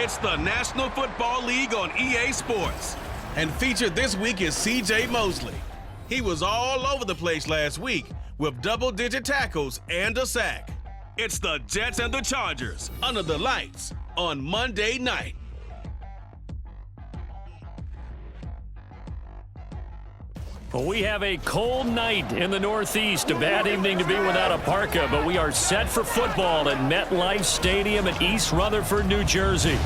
It's the National Football League on EA Sports. And featured this week is C.J. Mosley. He was all over the place last week with double-digit tackles and a sack. It's the Jets and the Chargers under the lights on Monday night. Well, we have a cold night in the Northeast. A bad evening to be without a parka, but we are set for football at MetLife Stadium in East Rutherford, New Jersey.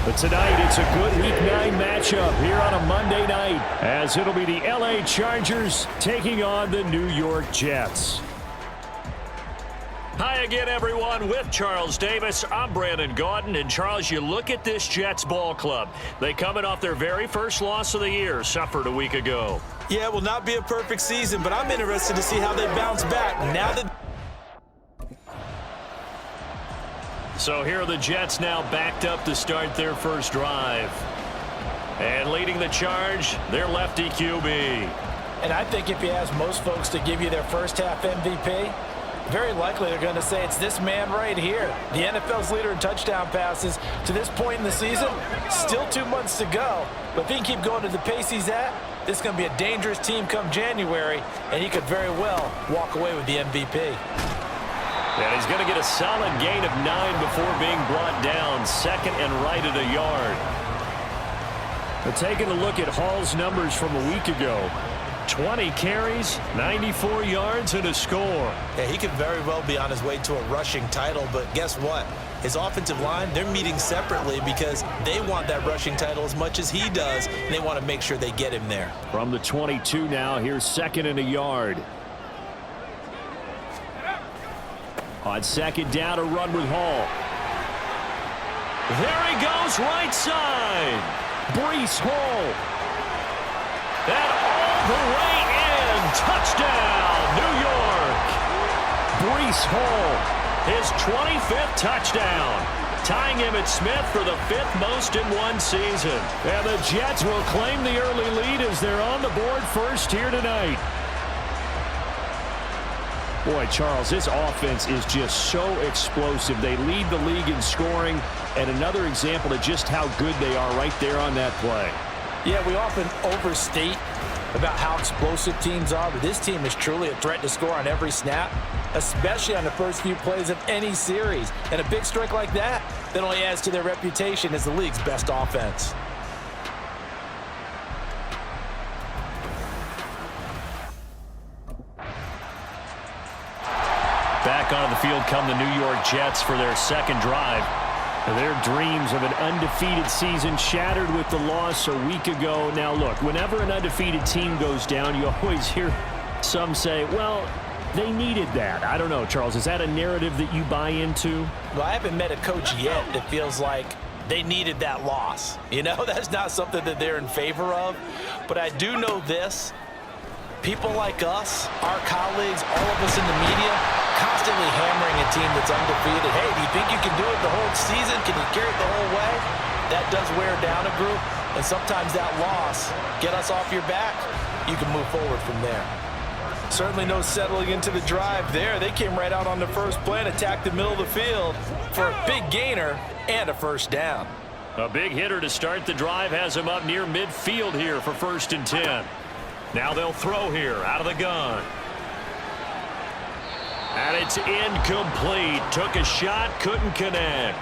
But tonight, it's a good Week 9 matchup here on a Monday night, as it'll be the L.A. Chargers taking on the New York Jets. Hi again, everyone. With Charles Davis, I'm Brandon Gaudin. And, Charles, you look at this Jets ball club. They coming off their very first loss of the year, suffered a week ago. Yeah, it will not be a perfect season, but I'm interested to see how they bounce back now that... So here are the Jets now backed up to start their first drive. And leading the charge, their lefty QB. And I think if you ask most folks to give you their first half MVP, very likely they're going to say it's this man right here. The NFL's leader in touchdown passes to this point in the season. Still 2 months to go. But if he can keep going to the pace he's at, this is going to be a dangerous team come January, and he could very well walk away with the MVP. And he's going to get a solid gain of 9 before being brought down, second and right at a yard. But taking a look at Hall's numbers from a week ago, 20 carries, 94 yards, and a score. Yeah, he could very well be on his way to a rushing title, but guess what? His offensive line, they're meeting separately because they want that rushing title as much as he does, and they want to make sure they get him there. From the 22 now, here's second and a yard. On second down, a run with Hall. There he goes, right side. Breece Hall. And all the way in. Touchdown, New York. Breece Hall, his 25th touchdown, tying Emmitt Smith for the 5th most in one season. And the Jets will claim the early lead as they're on the board first here tonight. Boy, Charles, this offense is just so explosive. They lead the league in scoring, and another example of just how good they are right there on that play. Yeah, we often overstate about how explosive teams are, but this team is truly a threat to score on every snap, especially on the first few plays of any series. And a big strike like that only adds to their reputation as the league's best offense. Back onto the field come the New York Jets for their second drive. Their dreams of an undefeated season shattered with the loss a week ago. Now, look, whenever an undefeated team goes down, you always hear some say, well, they needed that. I don't know, Charles. Is that a narrative that you buy into? Well, I haven't met a coach yet that feels like they needed that loss. You know, that's not something that they're in favor of. But I do know this. People like us, our colleagues, all of us in the media, constantly hammering a team that's undefeated. Hey, do you think you can do it the whole season? Can you carry it the whole way? That does wear down a group, and sometimes that loss, get us off your back, you can move forward from there. Certainly no settling into the drive there. They came right out on the first play and attacked the middle of the field for a big gainer and a first down. A big hitter to start the drive has him up near midfield here for 1st and 10. Now they'll throw here out of the gun. And it's incomplete. Took a shot, couldn't connect.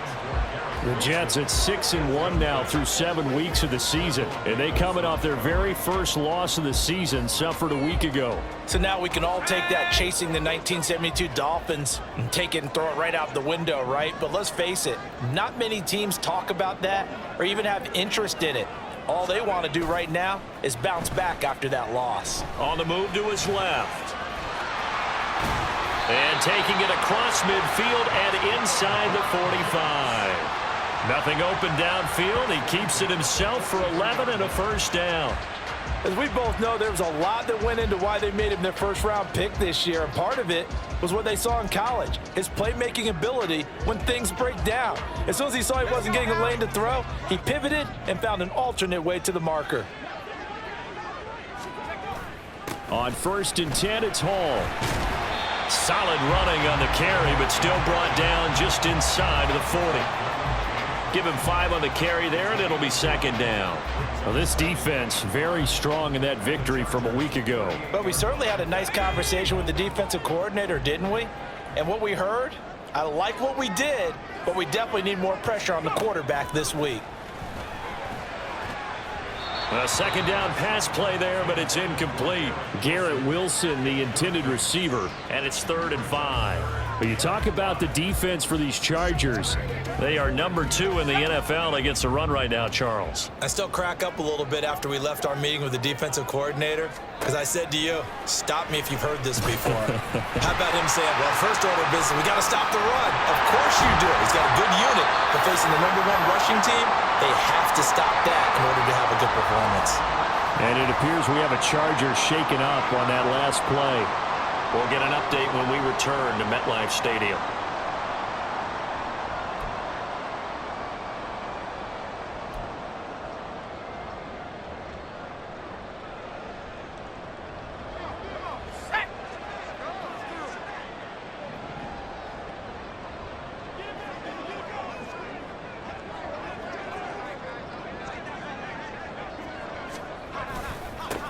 The Jets at 6-1 now through 7 weeks of the season. And they coming off their very first loss of the season, suffered a week ago. So now we can all take that chasing the 1972 Dolphins and take it and throw it right out the window, right? But let's face it, not many teams talk about that or even have interest in it. All they want to do right now is bounce back after that loss. On the move to his left. And taking it across midfield and inside the 45. Nothing open downfield. He keeps it himself for 11 and a first down. As we both know, there was a lot that went into why they made him their first-round pick this year. And part of it was what they saw in college, his playmaking ability when things break down. As soon as he saw he wasn't getting a lane to throw, he pivoted and found an alternate way to the marker. On 1st and 10, it's Hall. Solid running on the carry, but still brought down just inside of the 40. Give him 5 on the carry there, and it'll be second down. Well, this defense very strong in that victory from a week ago. But we certainly had a nice conversation with the defensive coordinator, didn't we? And what we heard, I like what we did, but we definitely need more pressure on the quarterback this week. A second down pass play there, but it's incomplete. Garrett Wilson, the intended receiver, and it's 3rd and 5. But you talk about the defense for these Chargers. They are number 2 in the NFL against the run right now, Charles. I still crack up a little bit after we left our meeting with the defensive coordinator, because I said to you, stop me if you've heard this before. How about him saying, well, first order of business, we got to stop the run. Of course you do. He's got a good unit, but facing the number 1 rushing team, they have to stop that in order to have a good performance. And it appears we have a Charger shaken up on that last play. We'll get an update when we return to MetLife Stadium.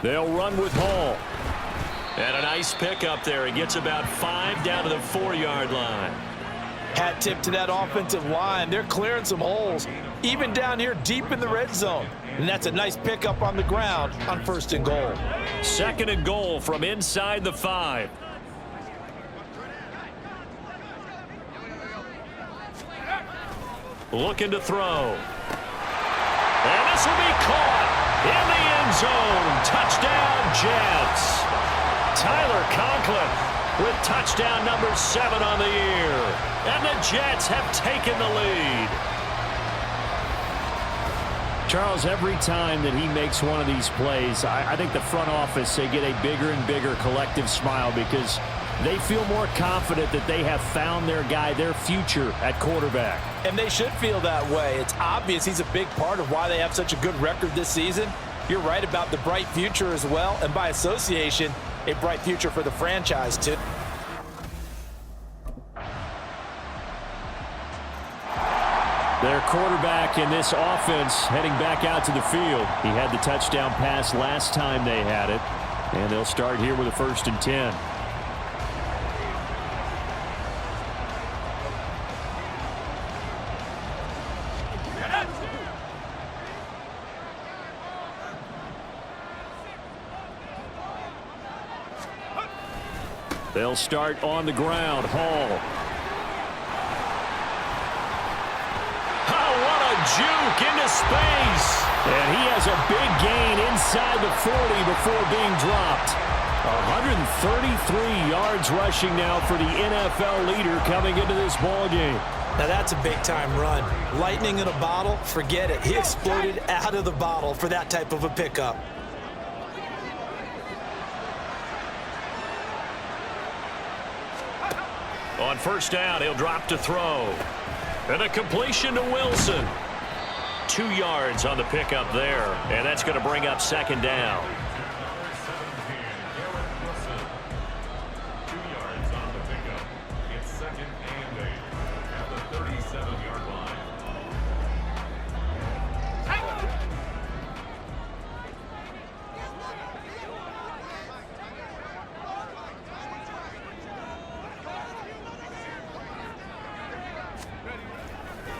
They'll run with Hall. And a nice pickup there. He gets about 5 down to the 4-yard line. Hat tip to that offensive line. They're clearing some holes, even down here deep in the red zone. And that's a nice pickup on the ground on 1st and goal. 2nd and goal from inside the 5. Looking to throw. And this will be caught in the end zone. Touchdown, Jets. Tyler Conklin with touchdown number 7 on the year. And the Jets have taken the lead. Charles, every time that he makes one of these plays, I think the front office, they get a bigger and bigger collective smile because they feel more confident that they have found their guy, their future at quarterback. And they should feel that way. It's obvious he's a big part of why they have such a good record this season. You're right about the bright future as well, and by association, a bright future for the franchise, too. Their quarterback in this offense heading back out to the field. He had the touchdown pass last time they had it, and they'll start here with a 1st and 10. They'll start on the ground. Hall. Oh, what a juke into space. And he has a big gain inside the 40 before being dropped. 133 yards rushing now for the NFL leader coming into this ballgame. Now that's a big-time run. Lightning in a bottle, forget it. He exploded out of the bottle for that type of a pickup. On 1st down, he'll drop to throw. And a completion to Wilson. 2 yards on the pickup there. And that's going to bring up 2nd down.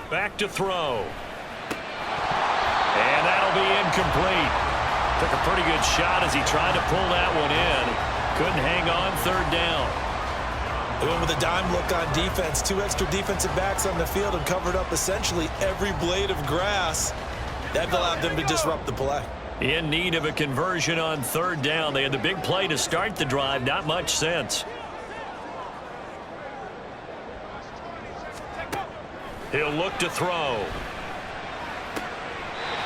Back to throw. And that'll be incomplete. Took a pretty good shot as he tried to pull that one in. Couldn't hang on 3rd down. They went with a dime look on defense. 2 extra defensive backs on the field and covered up essentially every blade of grass. That allowed them to disrupt the play. In need of a conversion on 3rd down. They had the big play to start the drive. Not much sense. He'll look to throw.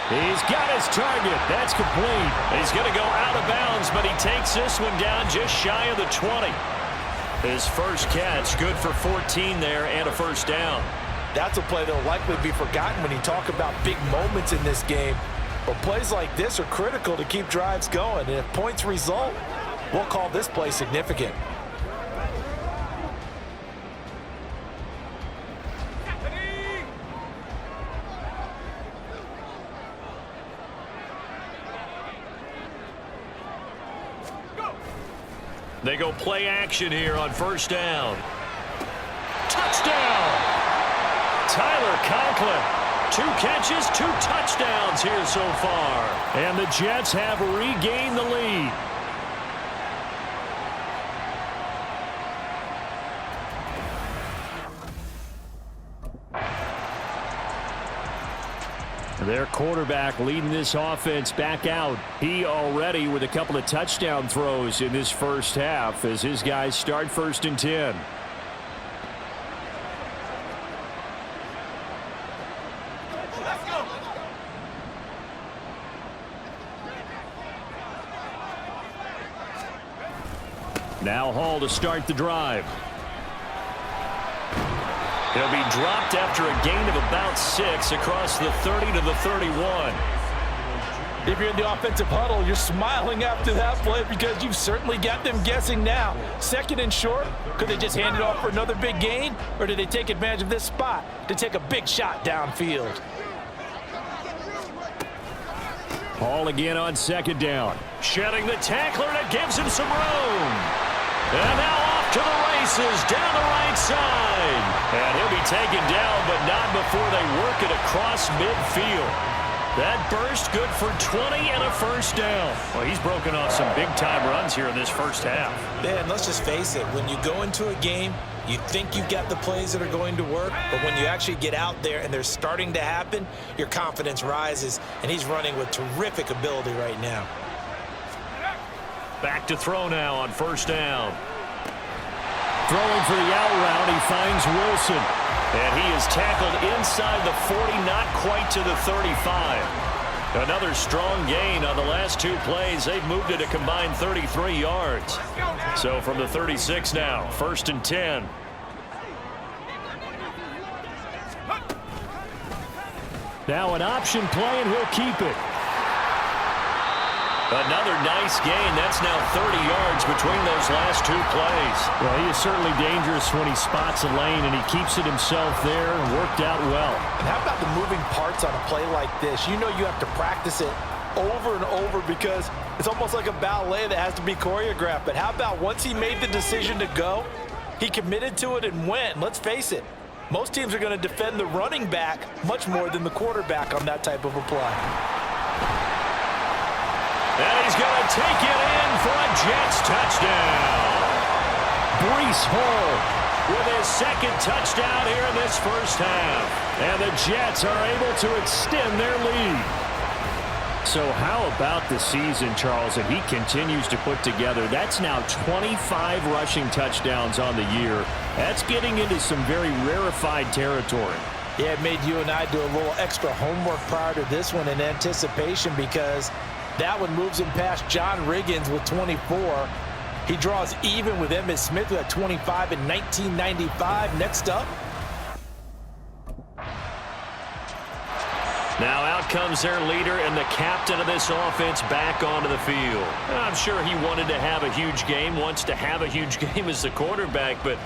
He's got his target. That's complete. He's going to go out of bounds, but he takes this one down just shy of the 20. His first catch, good for 14 there and a 1st down. That's a play that will likely be forgotten when you talk about big moments in this game. But plays like this are critical to keep drives going. And if points result, we'll call this play significant. They go play action here on first down. Touchdown! Tyler Conklin. 2 catches, 2 touchdowns here so far. And the Jets have regained the lead. Their quarterback leading this offense back out. He already with a couple of touchdown throws in this first half as his guys start 1st and 10. Now Hall to start the drive. He'll be dropped after a gain of about 6 across the 30 to the 31. If you're in the offensive huddle, you're smiling after that play because you've certainly got them guessing now. 2nd and short, could they just hand it off for another big gain? Or did they take advantage of this spot to take a big shot downfield? Hall again on 2nd down. Shedding the tackler, and it gives him some room. And now off to the races down the right side. And he'll be taken down, but not before they work it across midfield. That burst good for 20 and a first down. Well, he's broken off some big-time runs here in this first half. Man, let's just face it. When you go into a game, you think you've got the plays that are going to work, but when you actually get out there and they're starting to happen, your confidence rises, and he's running with terrific ability right now. Back to throw now on first down. Throwing for the out route, he finds Wilson. And he is tackled inside the 40, not quite to the 35. Another strong gain on the last 2 plays. They've moved it a combined 33 yards. So from the 36 now, 1st and 10. Now an option play, and he'll keep it. Another nice gain. That's now 30 yards between those last 2 plays. Well, he is certainly dangerous when he spots a lane, and he keeps it himself there and worked out well. And how about the moving parts on a play like this? You know you have to practice it over and over because it's almost like a ballet that has to be choreographed. But how about once he made the decision to go, he committed to it and went. Let's face it, most teams are going to defend the running back much more than the quarterback on that type of a play. And he's going to take it in for a Jets touchdown. Breece Hall with his 2nd touchdown here in this first half. And the Jets are able to extend their lead. So how about the season, Charles, that he continues to put together? That's now 25 rushing touchdowns on the year. That's getting into some very rarefied territory. Yeah, it made you and I do a little extra homework prior to this one in anticipation because that one moves him past John Riggins with 24. He draws even with Emmitt Smith who had 25 in 1995. Next up. Now out comes their leader and the captain of this offense back onto the field. I'm sure he wanted to have a huge game, wants to have a huge game as the quarterback, but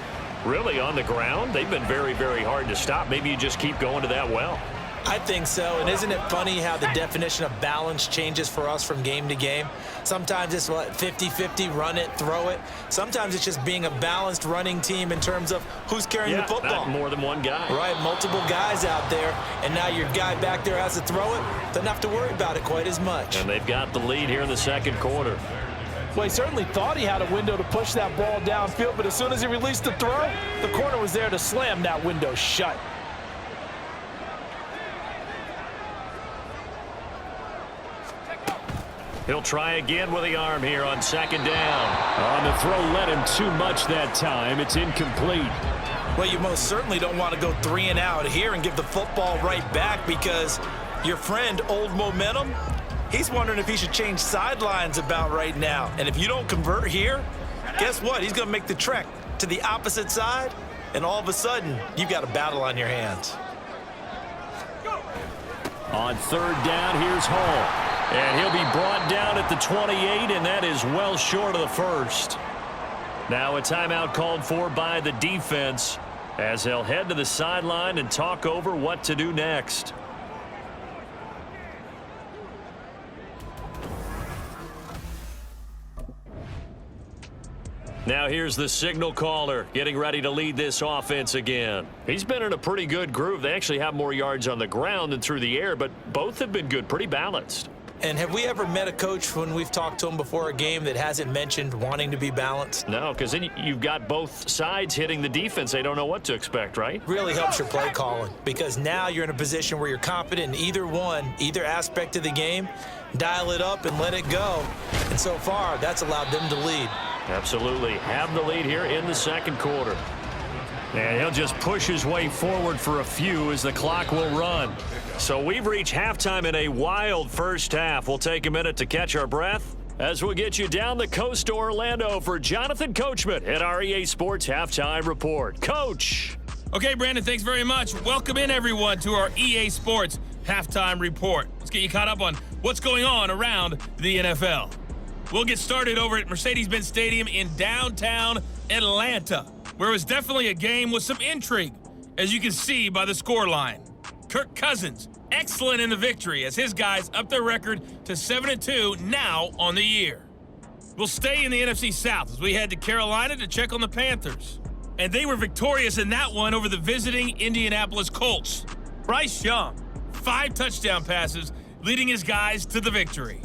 really on the ground, they've been very, very hard to stop. Maybe you just keep going to that well. I think so, and isn't it funny how the definition of balance changes for us from game to game? Sometimes it's 50-50, run it, throw it. Sometimes it's just being a balanced running team in terms of who's carrying the football. Not more than one guy. Right, multiple guys out there, and now your guy back there has to throw it. Doesn't have to worry about it quite as much. And they've got the lead here in the 2nd quarter. Well, he certainly thought he had a window to push that ball downfield, but as soon as he released the throw, the corner was there to slam that window shut. He'll try again with the arm here on 2nd down. On the throw, led him too much that time. It's incomplete. Well, you most certainly don't want to go 3 and out here and give the football right back because your friend, Old Momentum, he's wondering if he should change sidelines about right now. And if you don't convert here, guess what? He's going to make the trek to the opposite side, and all of a sudden, you've got a battle on your hands. On 3rd down, here's Hall. And he'll be brought down at the 28, and that is well short of the first. Now a timeout called for by the defense as they'll head to the sideline and talk over what to do next. Now here's the signal caller getting ready to lead this offense again. He's been in a pretty good groove. They actually have more yards on the ground than through the air, but both have been good, pretty balanced. And have we ever met a coach when we've talked to him before a game that hasn't mentioned wanting to be balanced? No, because then you've got both sides hitting the defense. They don't know what to expect, right? Really helps your play calling, because now you're in a position where you're confident in either aspect of the game. Dial it up and let it go. And so far, that's allowed them to lead. Absolutely. Have the lead here in the second quarter. And he'll just push his way forward for a few as the clock will run. So we've reached halftime in a wild first half. We'll take a minute to catch our breath as we'll get you down the coast to Orlando for Jonathan Coachman at our EA Sports Halftime Report. Coach! Okay, Brandon, thanks very much. Welcome in, everyone, to our EA Sports Halftime Report. Let's get you caught up on what's going on around the NFL. We'll get started over at Mercedes-Benz Stadium in downtown Atlanta, where it was definitely a game with some intrigue, as you can see by the scoreline. Kirk Cousins, excellent in the victory as his guys up their record to 7-2 now on the year. We'll stay in the NFC South as we head to Carolina to check on the Panthers. And they were victorious in that one over the visiting Indianapolis Colts. Bryce Young, 5 touchdown passes, leading his guys to the victory.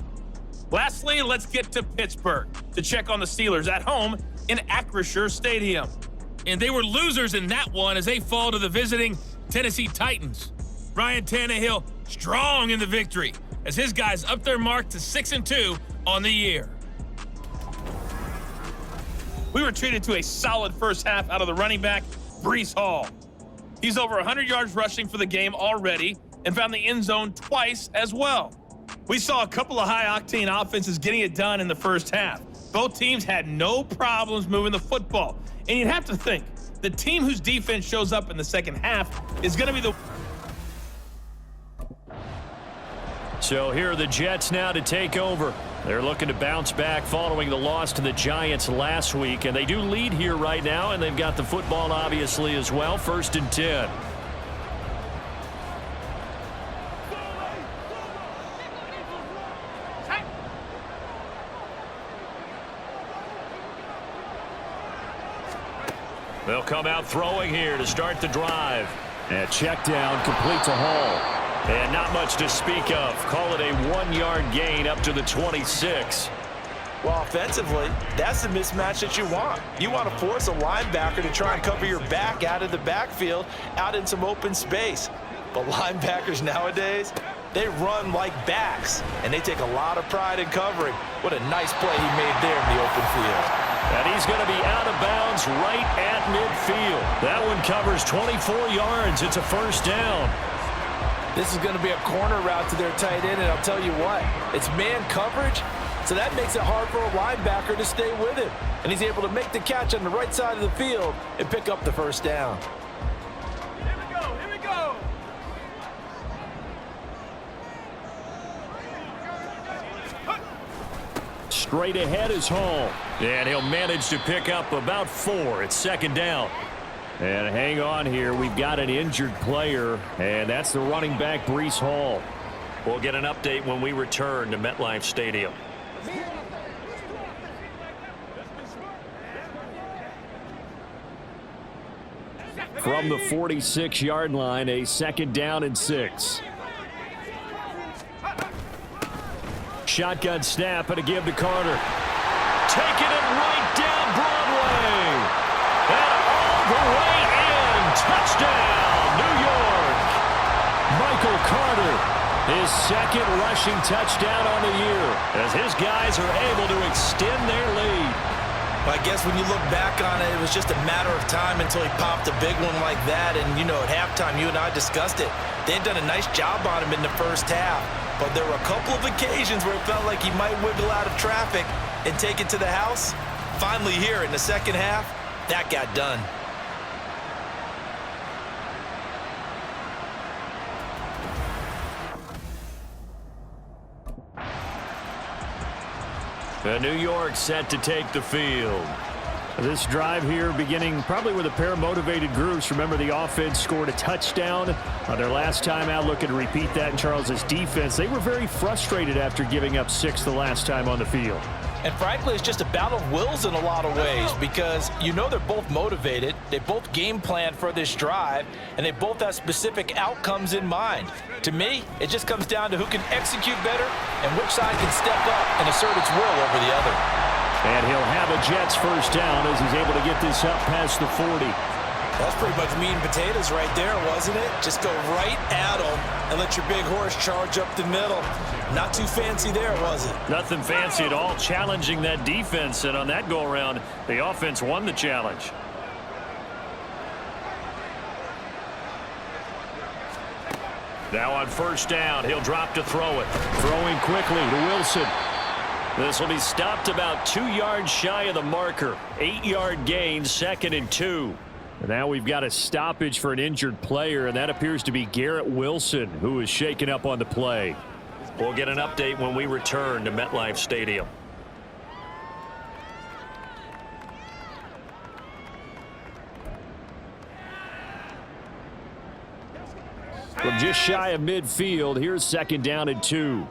Lastly, let's get to Pittsburgh to check on the Steelers at home in Acrisure Stadium. And they were losers in that one as they fall to the visiting Tennessee Titans. Ryan Tannehill strong in the victory as his guys up their mark to 6-2 on the year. We were treated to a solid first half out of the running back, Breece Hall. He's over 100 yards rushing for the game already and found the end zone twice as well. We saw a couple of high-octane offenses getting it done in the first half. Both teams had no problems moving the football. And you'd have to think, the team whose defense shows up in the second half is going to be the... So here are the Jets now to take over. They're looking to bounce back following the loss to the Giants last week. And they do lead here right now, and they've got the football obviously as well. 1st and 10. They'll come out throwing here to start the drive. And check down, complete to Hall. And not much to speak of. Call it a 1-yard gain up to the 26. Well, offensively, that's the mismatch that you want. You want to force a linebacker to try and cover your back out of the backfield, out in some open space. But linebackers nowadays, they run like backs, and they take a lot of pride in covering. What a nice play he made there in the open field. And he's going to be out of bounds right at midfield. That one covers 24 yards. It's a first down. This is going to be a corner route to their tight end, and I'll tell you what, it's man coverage, so that makes it hard for a linebacker to stay with him. And he's able to make the catch on the right side of the field and pick up the first down. Here we go, here we go. Straight ahead is Hall. And he'll manage to pick up about 4. It's 2nd down. And hang on here. We've got an injured player, and that's the running back, Breece Hall. We'll get an update when we return to MetLife Stadium. From the 46-yard line, a 2nd down and 6. Shotgun snap and a give to Carter. Taking it right down Broadway. And all the way in. Touchdown, New York. Michael Carter, his 2nd rushing touchdown on the year, as his guys are able to extend their lead. I guess when you look back on it, it was just a matter of time until he popped a big one like that. And, you know, at halftime, you and I discussed it. They had done a nice job on him in the first half. But there were a couple of occasions where it felt like he might wiggle out of traffic and take it to the house. Finally here in the second half, that got done. New York set to take the field. This drive here beginning probably with a pair of motivated groups. Remember, the offense scored a touchdown on their last time out, looking to repeat that in Charles's defense. They were very frustrated after giving up 6 the last time on the field. And frankly, it's just a battle of wills in a lot of ways because you know they're both motivated, they both game plan for this drive, and they both have specific outcomes in mind. To me, it just comes down to who can execute better and which side can step up and assert its will over the other. And he'll have a Jets first down as he's able to get this up past the 40. That's pretty much meat and potatoes right there, wasn't it? Just go right at them and let your big horse charge up the middle. Not too fancy there, was it? Nothing fancy at all, challenging that defense, and on that go-around, the offense won the challenge. Now on first down, he'll drop to throw it. Throwing quickly to Wilson. This will be stopped about 2 yards shy of the marker. 8-yard gain, 2nd and 2. And now we've got a stoppage for an injured player, and that appears to be Garrett Wilson, who is shaken up on the play. We'll get an update when we return to MetLife Stadium. From just shy of midfield, here's 2nd down and 2.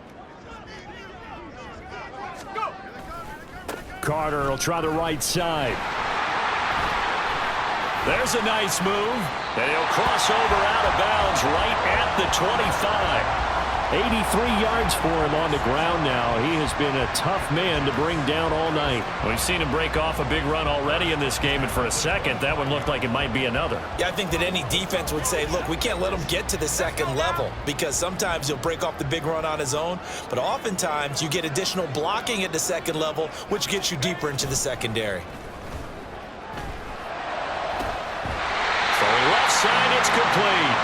Carter will try the right side. There's a nice move. And he'll cross over out of bounds right at the 25. 83 yards for him on the ground now. He has been a tough man to bring down all night. We've seen him break off a big run already in this game, and for a second, that one looked like it might be another. Yeah, I think that any defense would say, look, we can't let him get to the second level because sometimes he'll break off the big run on his own, but oftentimes you get additional blocking at the second level, which gets you deeper into the secondary. Throwing left side, it's complete.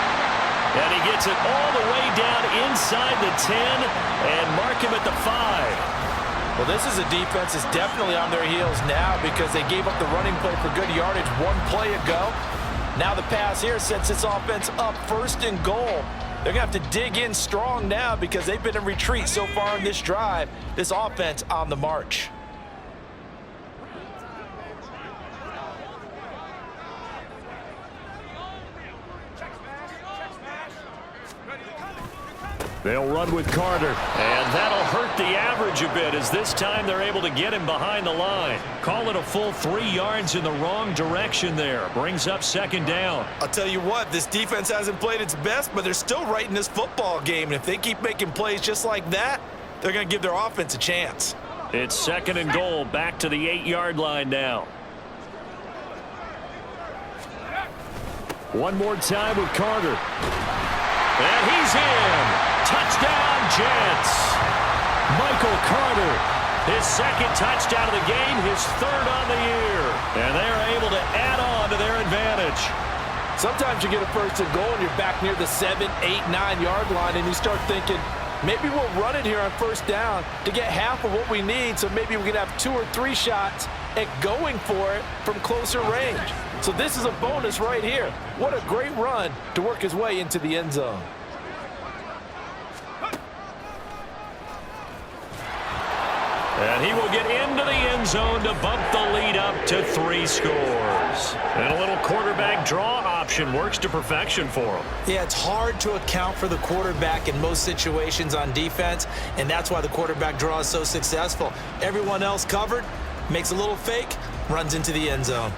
And he gets it all the way down inside the 10 and mark him at the 5. Well, this is a defense that's definitely on their heels now because they gave up the running play for good yardage one play ago. Now the pass here sets this offense up 1st and goal. They're going to have to dig in strong now because they've been in retreat so far in this drive. This offense on the march. They'll run with Carter, and that'll hurt the average a bit as this time they're able to get him behind the line. Call it a full 3 yards in the wrong direction there. Brings up 2nd down. I'll tell you what, this defense hasn't played its best, but they're still right in this football game. And if they keep making plays just like that, they're going to give their offense a chance. It's 2nd and goal, back to the 8-yard line now. One more time with Carter. And he's in. Touchdown, Jets. Michael Carter, his 2nd touchdown of the game, his 3rd on the year. And they're able to add on to their advantage. Sometimes you get a 1st and goal and you're back near the 7, 8, 9-yard line and you start thinking, maybe we'll run it here on 1st down to get half of what we need, so maybe we can have 2 or 3 shots at going for it from closer range. So this is a bonus right here. What a great run to work his way into the end zone. And he will get into the end zone to bump the lead up to 3 scores. And a little quarterback draw option works to perfection for him. Yeah, it's hard to account for the quarterback in most situations on defense, and that's why the quarterback draw is so successful. Everyone else covered, makes a little fake, runs into the end zone.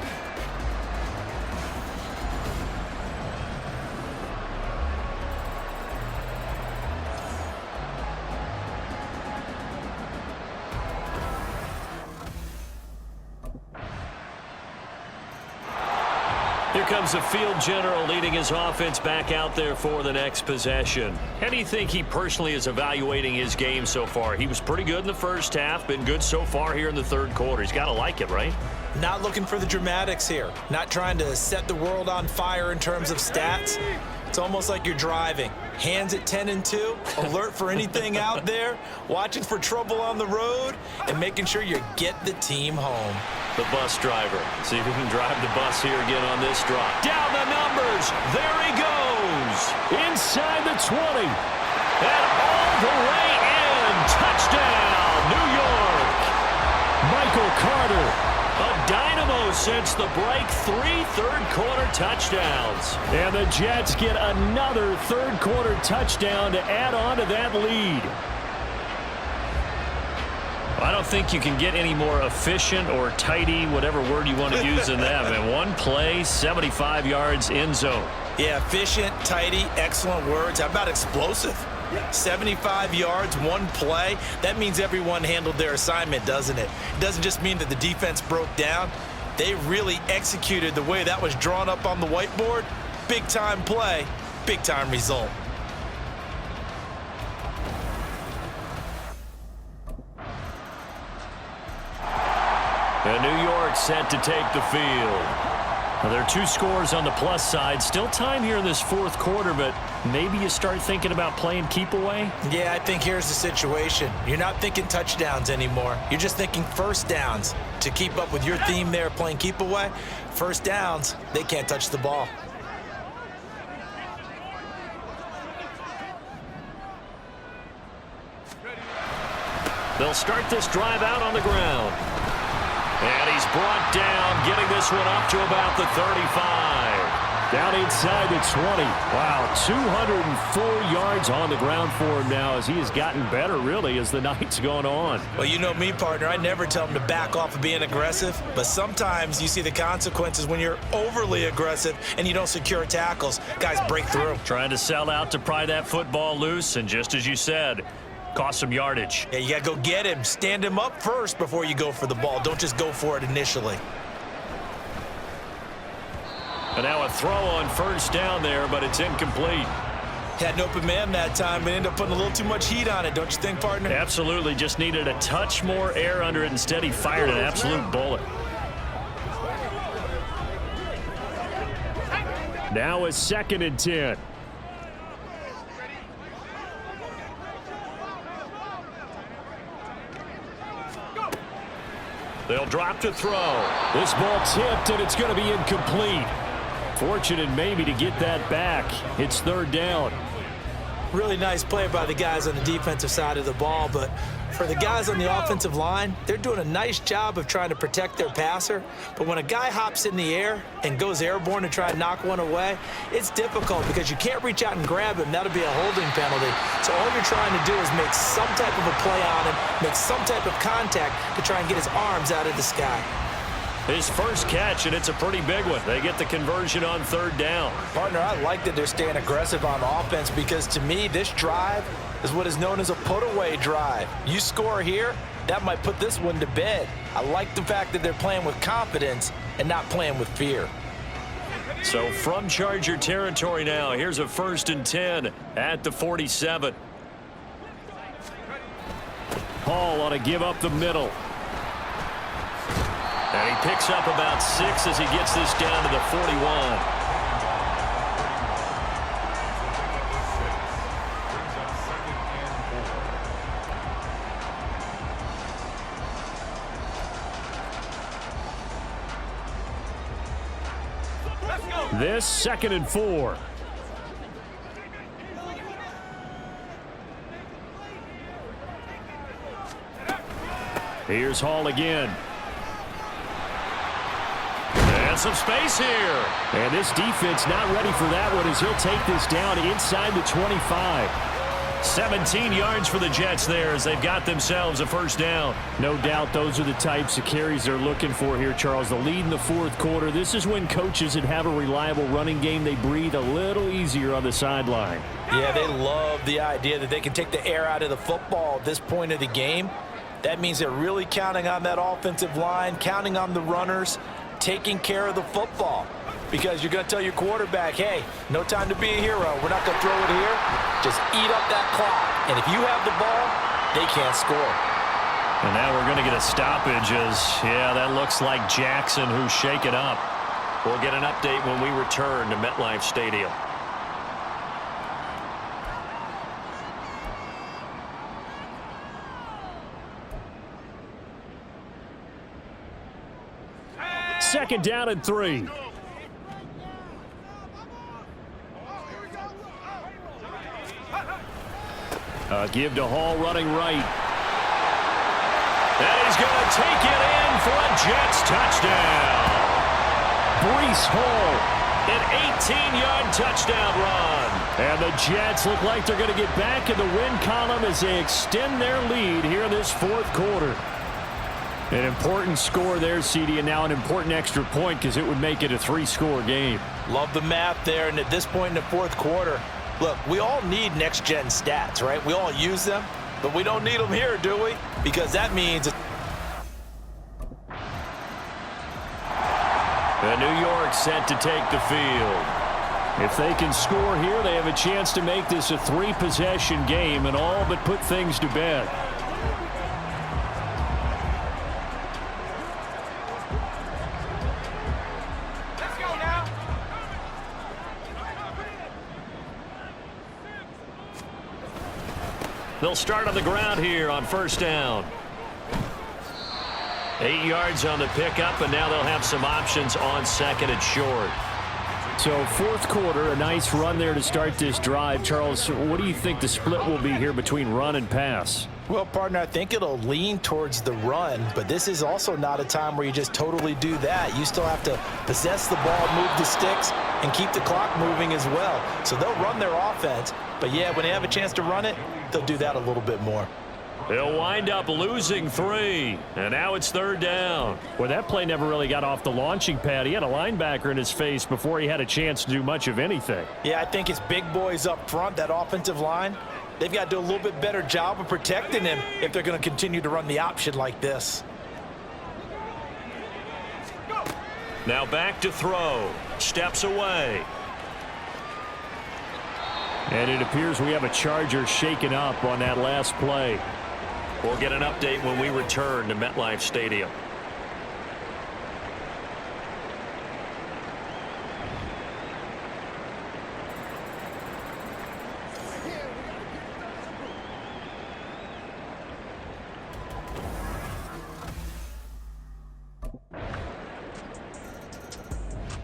Here comes the field general leading his offense back out there for the next possession. How do you think he personally is evaluating his game so far? He was pretty good in the first half, been good so far here in the 3rd quarter. He's got to like it, right? Not looking for the dramatics here. Not trying to set the world on fire in terms of stats. It's almost like you're driving. Hands at 10 and 2, alert for anything out there, watching for trouble on the road, and making sure you get the team home. The bus driver. See if he can drive the bus here again on this drop. Down the numbers. There he goes. Inside the 20. And all the way in. Touchdown, New York. Michael Carter. A dynamo since the break. 3 third-quarter touchdowns. And the Jets get another third-quarter touchdown to add on to that lead. I don't think you can get any more efficient or tidy, whatever word you want to use in that. Man, one play, 75 yards, end zone. Yeah, efficient, tidy, excellent words. How about explosive? 75 yards, one play. That means everyone handled their assignment, doesn't it? It doesn't just mean that the defense broke down. They really executed the way that was drawn up on the whiteboard. Big-time play, big-time result. And New York set to take the field. Now, there are 2 scores on the plus side. Still time here in this fourth quarter, but maybe you start thinking about playing keep away? Yeah, I think here's the situation. You're not thinking touchdowns anymore. You're just thinking first downs. To keep up with your theme there, playing keep away, first downs, they can't touch the ball. They'll start this drive out on the ground. And he's brought down, getting this one up to about the 35. Down inside the 20. Wow, 204 yards on the ground for him now as he has gotten better, really, as the night's gone on. Well, you know me, partner. I never tell him to back off of being aggressive, but sometimes you see the consequences when you're overly aggressive and you don't secure tackles. Guys break through. Trying to sell out to pry that football loose, and just as you said, cost some yardage. Yeah, you got to go get him. Stand him up first before you go for the ball. Don't just go for it initially. And now a throw on first down there, but it's incomplete. Had an open man that time, but ended up putting a little too much heat on it, don't you think, partner? Absolutely. Just needed a touch more air under it. Instead, he fired an absolute bullet. Now a 2nd and 10. They'll drop to throw. This ball tipped, and it's going to be incomplete. Fortunate maybe to get that back. It's 3rd down. Really nice play by the guys on the defensive side of the ball, but for the guys on the offensive line, they're doing a nice job of trying to protect their passer. But when a guy hops in the air and goes airborne to try and knock one away, it's difficult because you can't reach out and grab him. That'll be a holding penalty. So all you're trying to do is make some type of a play on him, make some type of contact to try and get his arms out of the sky. His first catch, and it's a pretty big one. They get the conversion on 3rd down. Partner, I like that they're staying aggressive on offense because, to me, this drive is what is known as a put-away drive. You score here, that might put this one to bed. I like the fact that they're playing with confidence and not playing with fear. So from Charger territory now, here's a 1st and 10 at the 47. Hall ought to give up the middle. And he picks up about 6 as he gets this down to the 41. This 2nd and 4. Here's Hall again. And some space here. And this defense not ready for that one as he'll take this down inside the 25. 17 yards for the Jets there as they've got themselves a 1st down. No doubt those are the types of carries they're looking for here, Charles. The lead in the 4th quarter. This is when coaches that have a reliable running game, they breathe a little easier on the sideline. Yeah, they love the idea that they can take the air out of the football at this point of the game. That means they're really counting on that offensive line, counting on the runners, taking care of the football. Because you're going to tell your quarterback, hey, no time to be a hero. We're not going to throw it here. Just eat up that clock. And if you have the ball, they can't score. And now we're going to get a stoppage as, yeah, that looks like Jackson who's shaken up. We'll get an update when we return to MetLife Stadium. Second down and 3. Give to Hall running right. And he's going to take it in for a Jets touchdown. Breece Hall An 18-yard touchdown run. And the Jets look like they're going to get back in the win column as they extend their lead here in this fourth quarter. An important score there, CD, and now an important extra point because it would make it a 3-score game. Love the math there, and at this point in the fourth quarter, look, we all need next-gen stats, right? We all use them, but we don't need them here, do we? Because that means... And New York set to take the field. If they can score here, they have a chance to make this a 3-possession game and all but put things to bed. Let's go now. They'll start on the ground here on first down. 8 yards on the pickup, and now they'll have some options on second and short. So fourth quarter, a nice run there to start this drive. Charles, what do you think the split will be here between run and pass? Well, partner, I think it'll lean towards the run, but this is also not a time where you just totally do that. You still have to possess the ball, move the sticks, and keep the clock moving as well. So they'll run their offense, but yeah, when they have a chance to run it, they'll do that a little bit more. They'll wind up losing 3, and now it's third down. Well, that play never really got off the launching pad. He had a linebacker in his face before he had a chance to do much of anything. Yeah, I think it's big boys up front, that offensive line. They've got to do a little bit better job of protecting him if they're going to continue to run the option like this. Now back to throw. Steps away. And it appears we have a Charger shaken up on that last play. We'll get an update when we return to MetLife Stadium.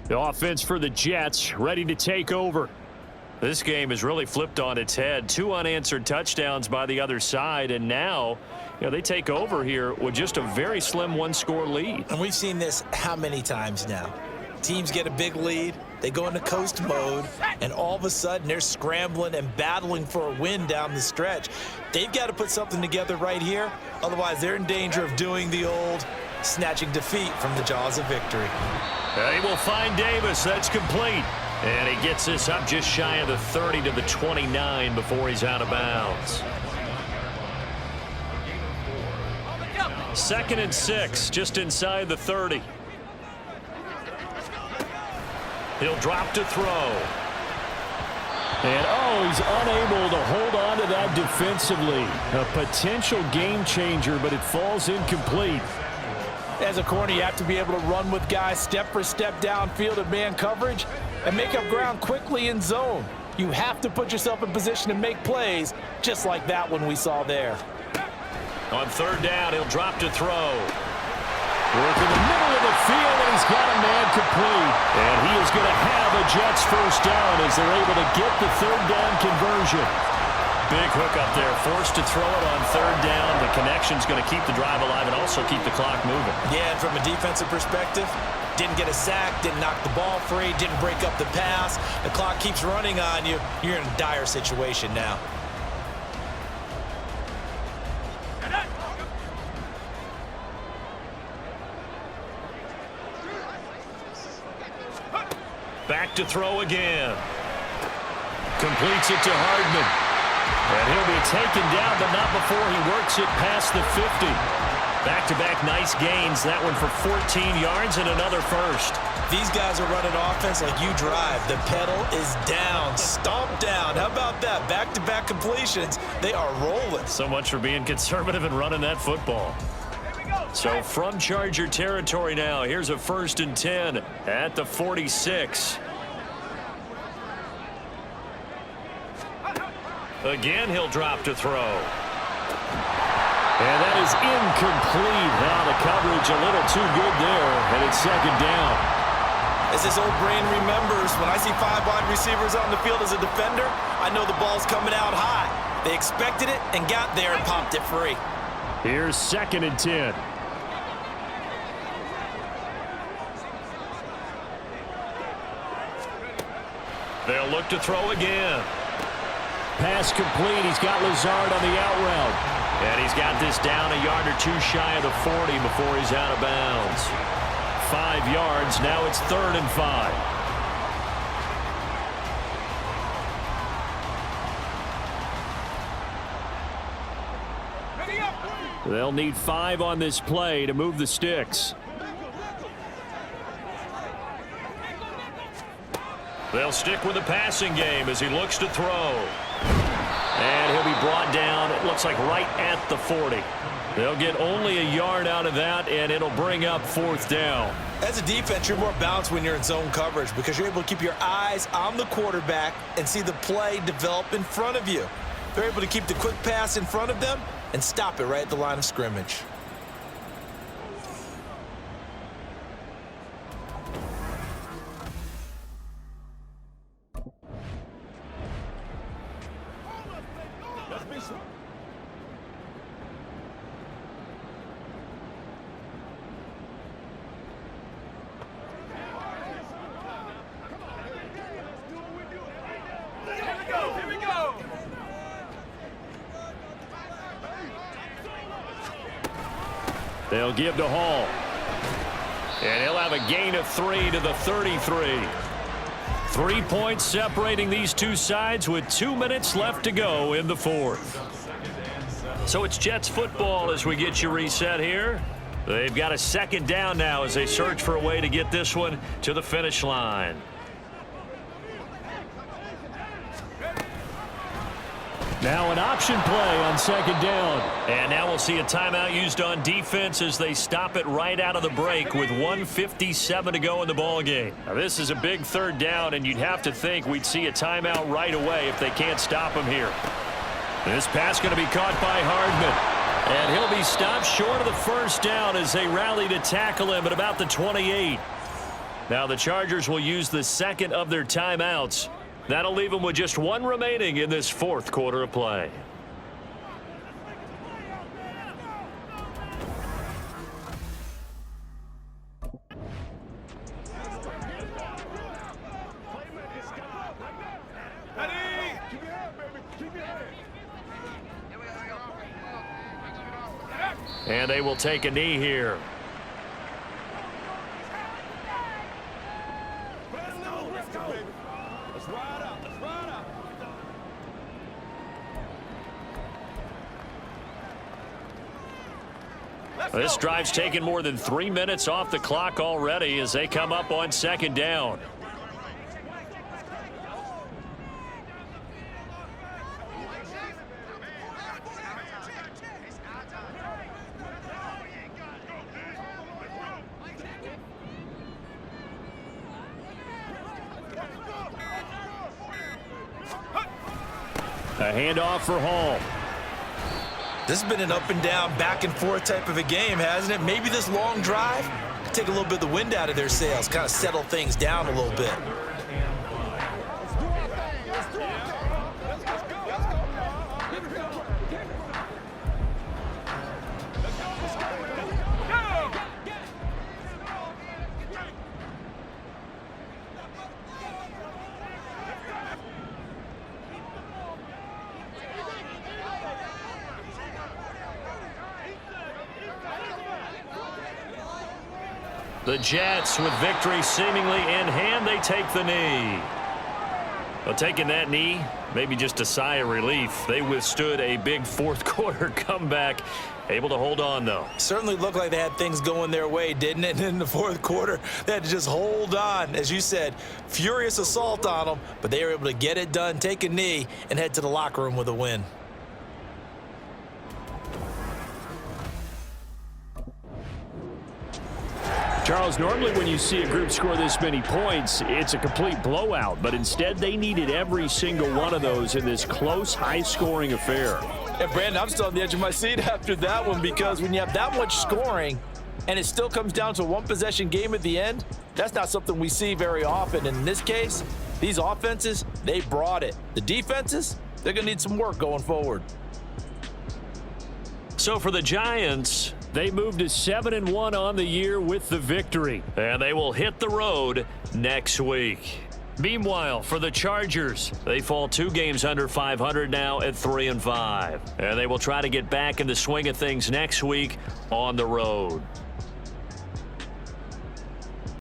The offense for the Jets ready to take over. This game is really flipped on its head. 2 unanswered touchdowns by the other side, and now they take over here with just a very slim 1-score lead. And we've seen this how many times now? Teams get a big lead, they go into coast mode, and all of a sudden they're scrambling and battling for a win down the stretch. They've got to put something together right here, otherwise they're in danger of doing the old snatching defeat from the jaws of victory. They will find Davis. That's complete. And he gets this up just shy of the 30 to the 29 before he's out of bounds. 2nd and 6, just inside the 30. He'll drop to throw. And, he's unable to hold on to that defensively. A potential game changer, but it falls incomplete. As a corner, you have to be able to run with guys step for step downfield in man coverage and make up ground quickly in zone. You have to put yourself in position to make plays, just like that one we saw there. On third down, he'll drop to throw. Work in the middle of the field, and he's got a man complete. And he is going to have a Jets first down as they're able to get the third down conversion. Big hook up there, forced to throw it on third down. The connection's going to keep the drive alive and also keep the clock moving. Yeah, and from a defensive perspective, didn't get a sack, didn't knock the ball free, didn't break up the pass. The clock keeps running on you. You're in a dire situation now. Back to throw again. Completes it to Hardman. And he'll be taken down, but not before he works it past the 50. Back-to-back nice gains. That one for 14 yards and another first. These guys are running offense like you drive. The pedal is down, stomped down. How about that? Back-to-back completions. They are rolling. So much for being conservative and running that football. So from Charger territory now, here's a 1st and 10 at the 46. Again, he'll drop to throw. And that is incomplete. Now the coverage a little too good there, and it's 2nd down. As this old brain remembers, when I see 5 wide receivers on the field as a defender, I know the ball's coming out high. They expected it and got there and popped it free. Here's 2nd and 10. They'll look to throw again. Pass complete. He's got Lazard on the out route. And he's got this down a yard or two shy of the 40 before he's out of bounds. 5 yards. Now it's 3rd and 5. They'll need 5 on this play to move the sticks. They'll stick with the passing game as he looks to throw. And he'll be brought down, it looks like right at the 40. They'll get only a yard out of that, and it'll bring up 4th down. As a defense, you're more balanced when you're in zone coverage because you're able to keep your eyes on the quarterback and see the play develop in front of you. They're able to keep the quick pass in front of them and stop it right at the line of scrimmage. They'll give to Hall. And he'll have a gain of 3 to the 33. 3 points separating these two sides with 2 minutes left to go in the 4th. So it's Jets football as we get you reset here. They've got a 2nd down now as they search for a way to get this one to the finish line. Now an option play on 2nd down. And now we'll see a timeout used on defense as they stop it right out of the break with 1:57 to go in the ballgame. Now this is a big 3rd down, and you'd have to think we'd see a timeout right away if they can't stop him here. This pass going to be caught by Hardman. And he'll be stopped short of the 1st down as they rally to tackle him at about the 28. Now the Chargers will use the 2nd of their timeouts. That'll leave them with just 1 remaining in this 4th quarter of play. And they will take a knee here. This drive's taken more than 3 minutes off the clock already as they come up on 2nd down. A handoff for Hall. This has been an up and down, back and forth type of a game, hasn't it? Maybe this long drive could take a little bit of the wind out of their sails, kind of settle things down a little bit. The Jets, with victory seemingly in hand, they take the knee. Well, taking that knee, maybe just a sigh of relief. They withstood a big 4th quarter comeback. Able to hold on, though. Certainly looked like they had things going their way, didn't it? And in the 4th quarter, they had to just hold on. As you said, furious assault on them, but they were able to get it done, take a knee, and head to the locker room with a win. Charles, normally when you see a group score this many points, it's a complete blowout. But instead, they needed every single one of those in this close, high-scoring affair. And, Brandon, I'm still on the edge of my seat after that one because when you have that much scoring and it still comes down to a one-possession game at the end, that's not something we see very often. And in this case, these offenses, they brought it. The defenses, they're going to need some work going forward. So for the Giants, they moved to 7-1 on the year with the victory. And they will hit the road next week. Meanwhile, for the Chargers, they fall 2 games under 500 now at 3-5. And they will try to get back in the swing of things next week on the road.